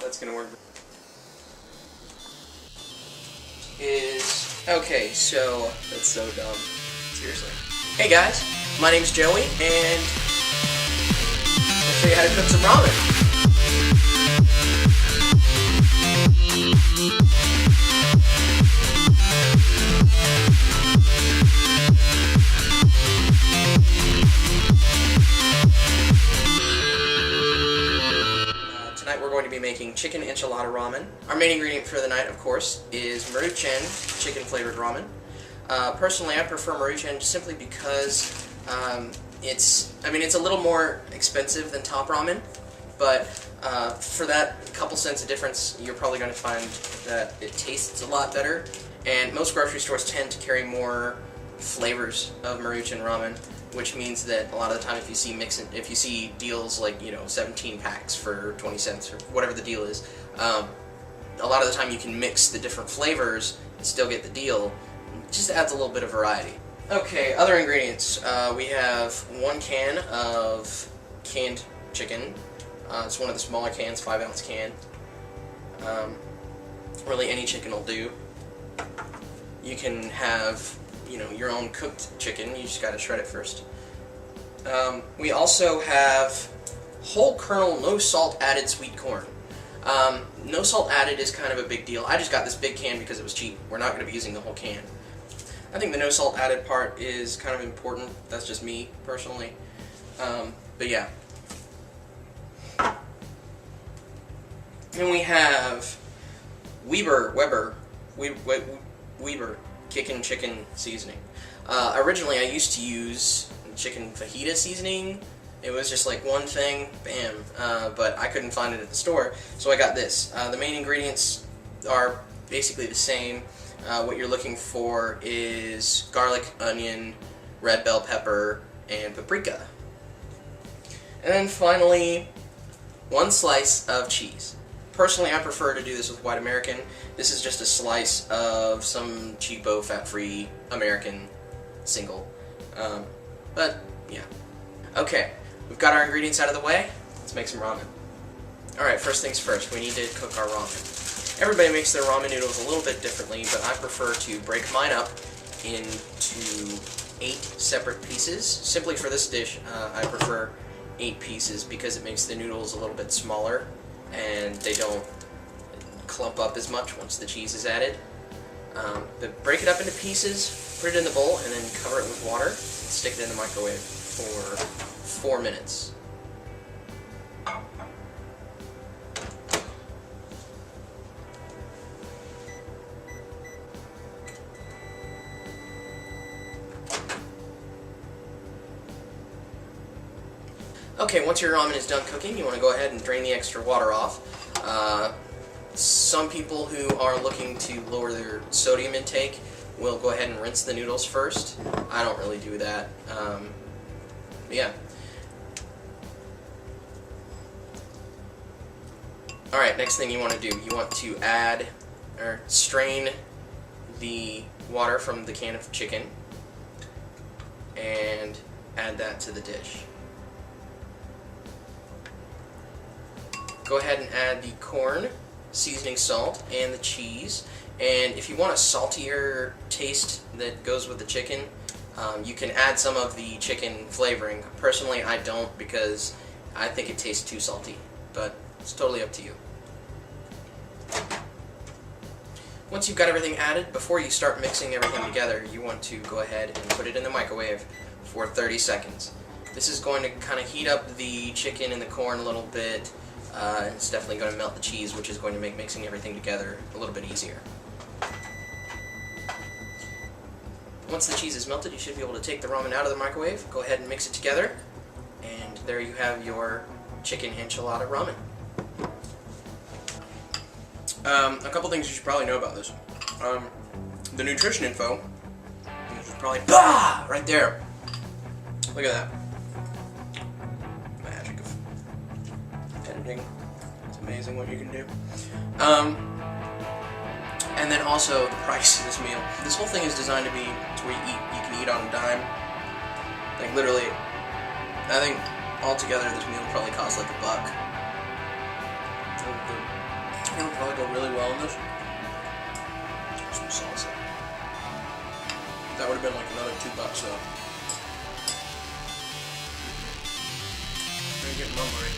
that's gonna work. Okay, so that's so dumb. Seriously. Hey guys, my name's Joey, and I'll show you how to cook some ramen. Tonight we're going to be making chicken enchilada ramen. Our main ingredient for the night, of course, is Maruchan chicken flavored ramen. Personally, I prefer Maruchan simply because it's a little more expensive than top ramen, but for that couple cents of difference, you're probably going to find that it tastes a lot better. And most grocery stores tend to carry more flavors of Maruchan ramen, which means that a lot of the time if you see deals like, 17 packs for 20 cents or whatever the deal is, a lot of the time you can mix the different flavors and still get the deal. It just adds a little bit of variety. Okay, other ingredients. We have 1 can of canned chicken. It's one of the smaller cans, 5-ounce can. Really any chicken will do. You can have your own cooked chicken. You just gotta shred it first. We also have whole kernel, no salt added sweet corn. No salt added is kind of a big deal. I just got this big can because it was cheap. We're not going to be using the whole can. I think the no salt added part is kind of important. That's just me, personally. But yeah. And we have Weber kickin' chicken seasoning. Originally I used to use chicken fajita seasoning. It was just like one thing, bam, but I couldn't find it at the store, so I got this. The main ingredients are basically the same. What you're looking for is garlic, onion, red bell pepper, and paprika. And then finally, 1 slice of cheese. Personally, I prefer to do this with white American. This is just a slice of some cheapo, fat-free American single. But, yeah. Okay, we've got our ingredients out of the way. Let's make some ramen. Alright, first things first, we need to cook our ramen. Everybody makes their ramen noodles a little bit differently, but I prefer to break mine up into 8 separate pieces. Simply for this dish, I prefer 8 pieces because it makes the noodles a little bit smaller and they don't clump up as much once the cheese is added. But break it up into pieces, put it in the bowl, and then cover it with water and stick it in the microwave for 4 minutes. Okay, once your ramen is done cooking, you want to go ahead and drain the extra water off. Some people who are looking to lower their sodium intake will go ahead and rinse the noodles first. I don't really do that. Yeah. Alright, next thing you want to do, you want to add or strain the water from the can of chicken and add that to the dish. Go ahead and add the corn, seasoning salt, and the cheese. And if you want a saltier taste that goes with the chicken, you can add some of the chicken flavoring. Personally, I don't because I think it tastes too salty, but it's totally up to you. Once you've got everything added, before you start mixing everything together, you want to go ahead and put it in the microwave for 30 seconds. This is going to kind of heat up the chicken and the corn a little bit. It's definitely going to melt the cheese, which is going to make mixing everything together a little bit easier. Once the cheese is melted, you should be able to take the ramen out of the microwave, go ahead and mix it together, and there you have your chicken enchilada ramen. A couple things you should probably know about this. The nutrition info, you should probably, right there. Look at that. Magic of editing. It's amazing what you can do. And then also the price of this meal. This whole thing is designed to be to where you can eat on a dime. Like literally, I think altogether this meal probably costs like $1. smelling this? Some salsa. That would have been like another $2 though. I'm getting hungry.